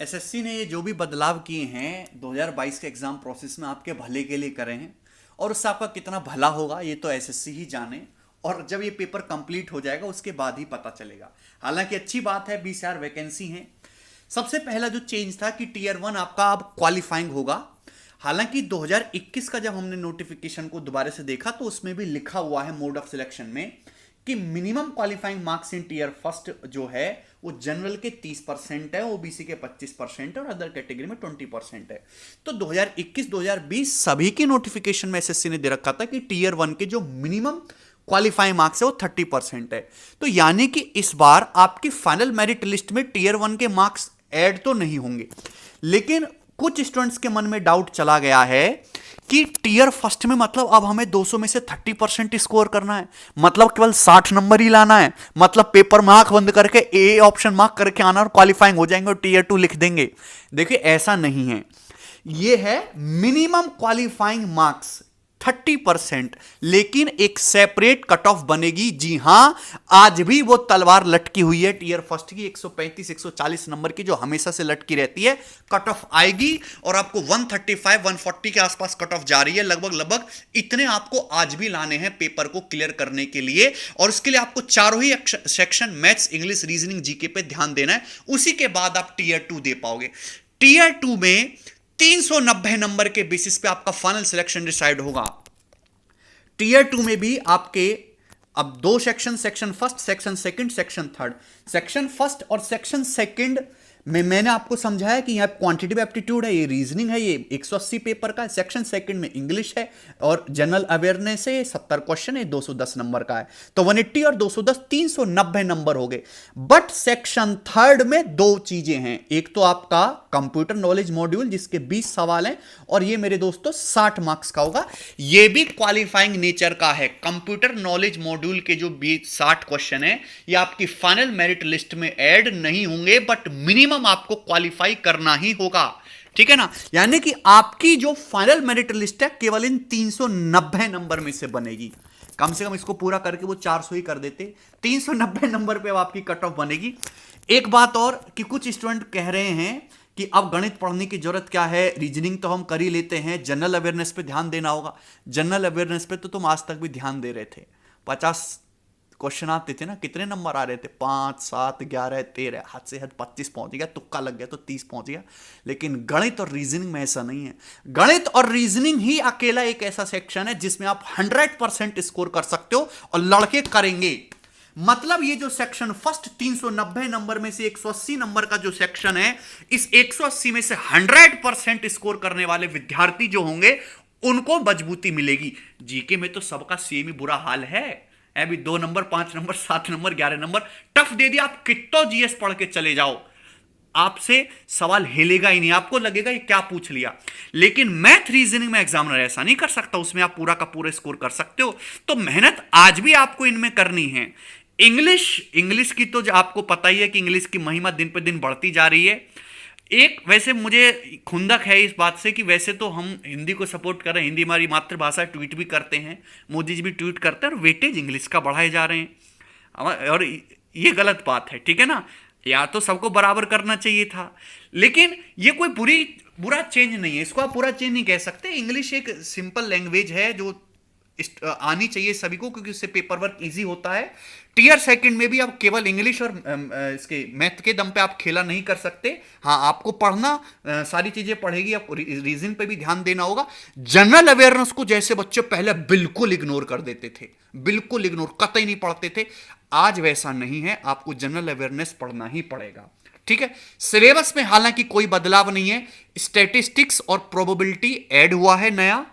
SSC ने ये जो भी बदलाव किए हैं 2022 के एग्जाम प्रोसेस में आपके भले के लिए करे हैं। और उससे आपका कितना भला होगा ये तो एसएससी ही जाने। और जब ये पेपर कंप्लीट हो जाएगा उसके बाद ही पता चलेगा। हालांकि अच्छी बात है, 20,000 वैकेंसी हैं। सबसे पहला जो चेंज था कि टीयर 1 आपका अब क्वालिफाइंग होगा। हालांकि 2021 का जब हमने नोटिफिकेशन को दोबारा से देखा तो उसमें भी लिखा हुआ है मोड ऑफ सिलेक्शन में कि minimum qualifying marks in tier first जो है वो जनरल के 30% है, ओबीसी के 25% है और अदर कैटेगरी में 20% है। तो 2021-2020 सभी की नोटिफिकेशन में एसएससी ने दे रखा था कि टीयर 1 के जो मिनिमम क्वालिफाइंग मार्क्स है वो 30% है। तो यानी कि इस बार आपकी फाइनल मेरिट लिस्ट में टीयर 1 के मार्क्स ऐड तो नहीं होंगे, लेकिन कुछ स्टूडेंट्स के मन में डाउट चला गया है कि टीयर फर्स्ट में मतलब अब हमें 200 में से 30% स्कोर करना है, मतलब केवल 60 नंबर ही लाना है, मतलब पेपर में आंख बंद करके ए ऑप्शन मार्क करके आना और क्वालिफाइंग हो जाएंगे और टीयर 2 लिख देंगे। देखिए ऐसा नहीं है, यह है मिनिमम क्वालिफाइंग मार्क्स 30%, लेकिन एक सेपरेट कट ऑफ बनेगी। जी हां, आज भी वो तलवार लटकी हुई है टीयर फर्स्ट की 135-140 नंबर की जो हमेशा से लटकी रहती है। कट ऑफ आएगी और आपको 135-140 के आसपास कट ऑफ जा रही है। लगभग इतने आपको आज भी लाने हैं पेपर को क्लियर करने के लिए। और उसके लिए आपको चारों ही section maths, English, reasoning, GK पे ध्यान देना है। उसी के बाद आप टीयर 2 दे पाओगे। टीयर 2 में 390 नंबर के बेसिस पे आपका फाइनल सिलेक्शन डिसाइड होगा। टीयर 2 में भी आपके अब दो section, section first, section second, section third. Section first और सेक्शन सेकंड में मैंने आपको समझाया कि यहां क्वांटिटेटिव एप्टीट्यूड है, ये रीजनिंग है, ये 180 पेपर का है। सेक्शन सेकंड में इंग्लिश है और जनरल अवेयरनेस है, 70 क्वेश्चन है, 210 नंबर का है। तो 180 और 210 390 नंबर हो गए। बट सेक्शन थर्ड में दो चीजें हैं। एक तो आपका कंप्यूटर नॉलेज मॉड्यूल जिसके 20 सवाल हैं और ये मेरे दोस्तों 60 मार्क्स का होगा। ये भी क्वालिफाइंग नेचर का है। कंप्यूटर नॉलेज मॉड्यूल के जो 60 क्वेश्चन है ये आपकी फाइनल मेरिट लिस्ट में ऐड नहीं होंगे, बट मिनिमम आपको क्वालिफाई करना ही होगा। ठीक है ना, यानी कि आपकी जो फाइनल मेरिट लिस्ट है केवल इन 390 नंबर में से बनेगी। कम से कम इसको पूरा करके वो 400 ही कर देते। 390 नंबर पे आपकी कट ऑफ बनेगी। एक बात और कि कुछ स्टूडेंट कह रहे हैं कि अब गणित पढ़ने की जरूरत क्या है, रीजनिंग तो हम कर ही लेते हैं, जनरल अवेयरनेस पे ध्यान देना होगा। जनरल अवेयरनेस पे तो तुम आज तक भी ध्यान दे रहे थे। 50 क्वेश्चन आते थे ना, कितने नंबर आ रहे थे? 5, 7, 11, 13, हद से हद 25 पहुंच गया, तुक्का लग गया तो 30 पहुंच गया। लेकिन गणित और रीजनिंग में ऐसा नहीं है। गणित और रीजनिंग ही अकेला एक ऐसा सेक्शन है जिसमें आप 100% स्कोर कर सकते हो और लड़के करेंगे। मतलब ये जो सेक्शन फर्स्ट 390 नंबर में से 180 नंबर का जो सेक्शन है, इस 180 में से 100% स्कोर करने वाले विद्यार्थी जो होंगे उनको मजबूती मिलेगी। जीके में तो सबका सेम ही बुरा हाल है। अभी 2 number, 5 number, 7 number, 11 number tough they दिया। आप कितना जीएस पढ़ के चले जाओ, आपसे सवाल हिलेगा ही नहीं, आपको लगेगा ये क्या पूछ लिया। लेकिन मैथ रीजनिंग में एग्जामिनर ऐसा नहीं कर सकता, उसमें आप पूरा का पूरा स्कोर कर सकते हो। तो मेहनत आज भी आपको इनमें करनी है। इंग्लिश की तो आपको पता ही है कि इंग्लिश की महिमा दिन पे दिन बढ़ती जा रही है। एक वैसे मुझे खुंदक है इस बात से कि वैसे तो हम हिंदी को सपोर्ट कर रहे हैं, हिंदी हमारी मातृभाषा, ट्वीट भी करते हैं, मोदी जी भी ट्वीट करते हैं और वेटेज इंग्लिश का बढ़ाए जा रहे हैं। और ये गलत बात है, ठीक है ना। या तो सबको बराबर करना चाहिए था, लेकिन ये कोई बुरा चेंज नहीं है। इसको आप पूरा चेंज नहीं कह सकते। इंग्लिश एक सिंपल लैंग्वेज है जो आनी चाहिए सभी को, क्योंकि उससे पेपर वर्क इजी होता है। टीयर सेकंड में भी आप केवल इंग्लिश और इसके मैथ के दम पे आप खेला नहीं कर सकते। हाँ, आपको पढ़ना सारी चीजें पढ़ेगी, आपको रीजनिंग पे भी ध्यान देना होगा। जनरल अवेयरनेस को जैसे बच्चे पहले बिल्कुल इग्नोर कर देते थे, बिल्कुल इग्नोर, कतई नहीं पढ़ते थे, आज वैसा नहीं है। आपको जनरल अवेयरनेस पढ़ना ही पड़ेगा। ठीक है। सिलेबस में हालांकि कोई बदलाव नहीं है। स्टैटिस्टिक्स और प्रोबेबिलिटी ऐड हुआ है नया,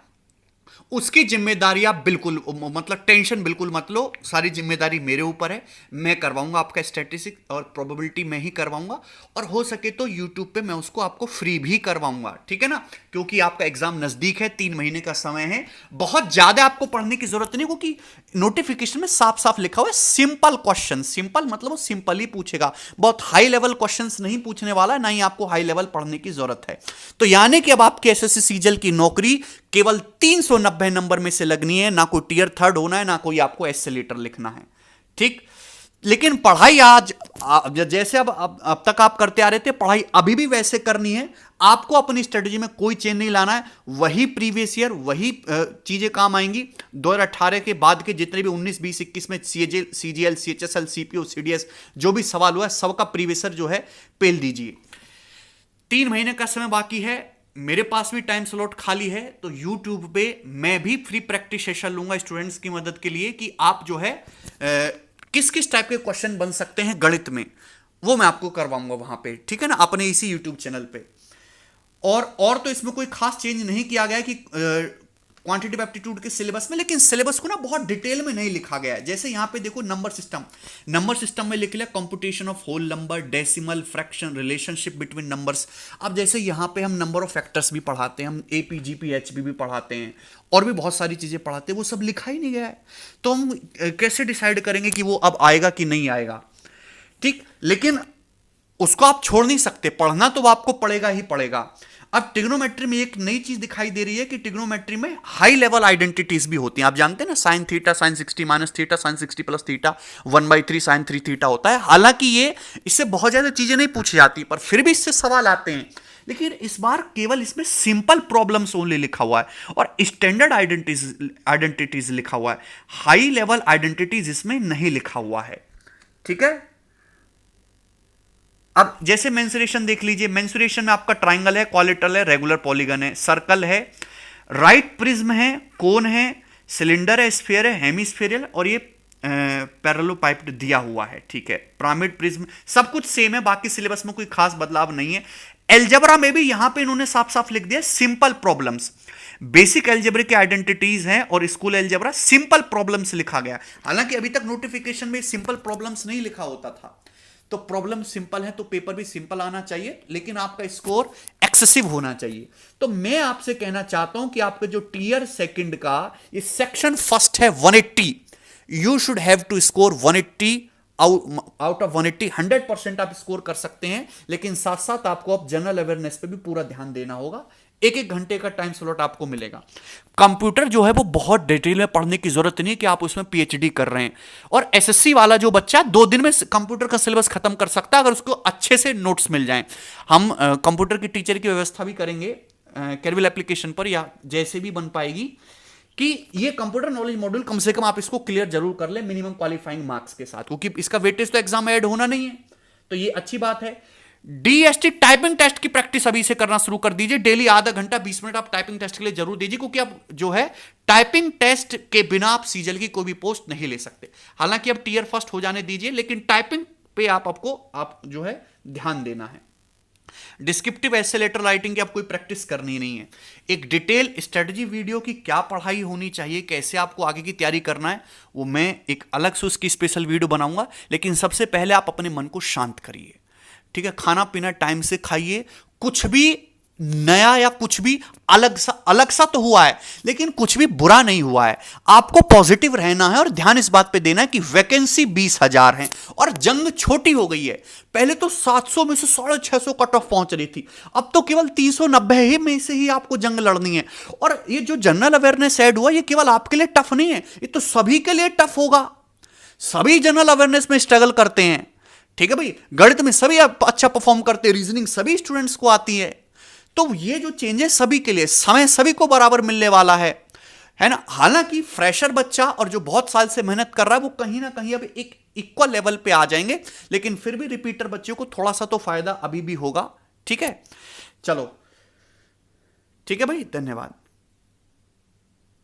उसकी जिम्मेदारी आप बिल्कुल मतलब टेंशन बिल्कुल मत लो, सारी जिम्मेदारी मेरे ऊपर है। मैं करवाऊंगा आपका स्टैटिस्टिक्स और प्रोबेबिलिटी मैं ही करवाऊंगा, और हो सके तो यूट्यूब पे मैं उसको आपको फ्री भी करवाऊंगा। ठीक है ना, क्योंकि आपका एग्जाम नजदीक है, 3 महीने का समय है। बहुत ज्यादा आपको पढ़ने की जरूरत नहीं, क्योंकि नोटिफिकेशन में साफ साफ लिखा हुआ है सिंपल क्वेश्चन। सिंपल मतलब वो सिंपल ही पूछेगा, बहुत हाई लेवल क्वेश्चन नहीं पूछने वाला है, ना ही आपको हाई लेवल पढ़ने की जरूरत है। तो यानी कि अब आपके एसएससी सीजीएल की नौकरी केवल 390 नंबर में से लगनी है, ना कोई टीयर थर्ड होना है, ना कोई आपको एस्से लेटर लिखना है। ठीक, लेकिन पढ़ाई आज जैसे अब तक आप करते आ रहे थे, पढ़ाई अभी भी वैसे करनी है। आपको अपनी स्ट्रेटजी में कोई चेंज नहीं लाना है, वही प्रीवियस ईयर वही चीजें काम आएंगी। 2018 के बाद के जितने भी 19, 20, 21 में सीजीएल, सीएचएसएल, सीपीओ, सीडीएस जो भी सवाल हुआ है, सबका प्रीवियस ईयर जो है पेल दीजिए। 3 महीने का समय बाकी है, मेरे पास भी टाइम स्लॉट खाली है, तो YouTube पे मैं भी फ्री प्रैक्टिस सेशन लूंगा स्टूडेंट्स की मदद के लिए कि आप जो है किस किस टाइप के क्वेश्चन बन सकते हैं गणित में, वो मैं आपको करवाऊंगा वहां पे, ठीक है ना, अपने इसी YouTube चैनल पे। और तो इसमें कोई खास चेंज नहीं किया गया कि क्वांटिटेटिव एप्टीट्यूड के सिलेबस में, लेकिन सिलेबस को ना बहुत डिटेल में नहीं लिखा गया है। जैसे यहां पे देखो नंबर सिस्टम में लिख लिया computation of whole number, decimal, fraction, relationship between numbers. अब जैसे यहां पे हम नंबर ऑफ फैक्टर्स भी पढ़ाते हैं, हम एपी, जीपी, एचपी भी पढ़ाते हैं, और भी बहुत सारी चीजें पढ़ाते हैं, वो सब लिखा ही नहीं गया है। तो हम कैसे डिसाइड करेंगे कि वो अब आएगा कि नहीं आएगा? ठीक, लेकिन उसको आप छोड़ नहीं सकते, पढ़ना तो आपको पड़ेगा ही पड़ेगा। अब ट्रिग्नोमेट्री में एक नई चीज दिखाई दे रही है कि ट्रिग्नोमेट्री में हाई लेवल आइडेंटिटीज भी होती हैं। आप जानते हैं ना, sine theta, sine 60 minus theta, sine 60 plus theta, 1/3 sine 3 theta होता है। हालांकि ये इससे बहुत ज्यादा चीजें नहीं पूछी जाती, पर फिर भी इससे सवाल आते हैं। लेकिन इस बार केवल इसमें सिंपल प्रॉब्लम्स ओनली लिखा हुआ है और स्टैंडर्ड आइडेंटिटीज लिखा हुआ है। हाई लेवल आइडेंटिटीज इसमें नहीं लिखा हुआ है, ठीक है। अब जैसे मेंसुरेशन देख लीजिए, मेंसुरेशन में आपका ट्राइंगल है, क्वालिटरल है, रेगुलर पॉलीगन है, सर्कल है, राइट प्रिज्म है, कोन है, सिलेंडर है, स्फीयर है, हेमिस्फेरियल, और ये पैरेललोपाइप्ड दिया हुआ है, ठीक है। पिरामिड प्रिज्म, सब कुछ सेम है, बाकी सिलेबस में कोई खास बदलाव नहीं है। एलजेब्रा में भी यहां पे इन्होंने साफ साफ लिख दिया सिंपल प्रॉब्लम्स। बेसिक एल्जेब्रा की आइडेंटिटीज हैं और स्कूल एल्जेब्रा सिंपल प्रॉब्लम्स लिखा गया। हालांकि अभी तक नोटिफिकेशन में सिंपल प्रॉब्लम्स नहीं लिखा होता था, तो प्रॉब्लम सिंपल है तो पेपर भी सिंपल आना चाहिए, लेकिन आपका स्कोर एक्सेसिव होना चाहिए। तो मैं आपसे कहना चाहता हूं कि आपका जो टीयर सेकंड का ये सेक्शन फर्स्ट है 180, you should have to score 180 out of 180। 100% आप स्कोर कर सकते हैं, लेकिन साथ साथ आपको अब जनरल अवेयरनेस पे भी पूरा ध्यान देना होगा। 1-1 घंटे का टाइम स्लॉट आपको मिलेगा। कंप्यूटर जो है वो बहुत डिटेल में पढ़ने की जरूरत नहीं है कि आप उसमें पीएचडी कर रहे हैं। और एसएससी वाला जो बच्चा 2 दिन में कंप्यूटर का सिलेबस खत्म कर सकता है, अगर उसको अच्छे से नोट्स मिल जाएं। हम कंप्यूटर की टीचर की व्यवस्था भी करेंगे कैरविल एप्लीकेशन पर, या जैसे भी बन पाएगी, कि ये कंप्यूटर नॉलेज मॉड्यूल कम से कम आप इसको क्लियर जरूर कर ले मिनिमम क्वालिफाइंग मार्क्स के साथ, क्योंकि इसका वेटेज तो एग्जाम में ऐड होना नहीं है, तो ये अच्छी बात है। डीएसटी टाइपिंग टेस्ट की प्रैक्टिस अभी से करना शुरू कर दीजिए। डेली आधा घंटा 20 मिनट आप टाइपिंग टेस्ट के लिए जरूर दीजिए, क्योंकि अब जो है टाइपिंग टेस्ट के बिना आप सीजल की कोई भी पोस्ट नहीं ले सकते। हालांकि अब टीयर फर्स्ट हो जाने दीजिए, लेकिन टाइपिंग पे आप जो है ध्यान देना है। डिस्क्रिप्टिव ऐसे लेटर राइटिंग की आप कोई प्रैक्टिस करनी नहीं है। एक डिटेल स्ट्रेटजी वीडियो की क्या पढ़ाई होनी चाहिए, कैसे आपको आगे की तैयारी करना है, वो मैं एक अलग से उसकी स्पेशल वीडियो बनाऊंगा। लेकिन सबसे पहले आप अपने मन को शांत करिए, ठीक है। खाना पीना टाइम से खाइए। कुछ भी नया या कुछ भी अलग सा तो हुआ है, लेकिन कुछ भी बुरा नहीं हुआ है। आपको पॉजिटिव रहना है और ध्यान इस बात पे देना है कि वैकेंसी 20,000 है और जंग छोटी हो गई है। पहले तो 700 में से 650 कट ऑफ पहुंच रही थी, अब तो केवल 390 ही में से ही आपको जंग लड़नी है। और ये जो जनरल अवेयरनेस ऐड हुआ, ये केवल आपके लिए टफ नहीं है, ये तो सभी के लिए टफ होगा। सभी जनरल अवेयरनेस में स्ट्रगल करते हैं, ठीक है भाई। गणित में सभी अच्छा परफॉर्म करते हैं, रीजनिंग सभी स्टूडेंट्स को आती है। तो ये जो चेंजेस सभी के लिए, समय सभी को बराबर मिलने वाला है ना। हालांकि फ्रेशर बच्चा और जो बहुत साल से मेहनत कर रहा है, वो कहीं ना कहीं अब एक इक्वल लेवल पे आ जाएंगे, लेकिन फिर भी रिपीटर बच्चों को थोड़ा सा तो फायदा अभी भी होगा, ठीक है। चलो ठीक है भाई, धन्यवाद।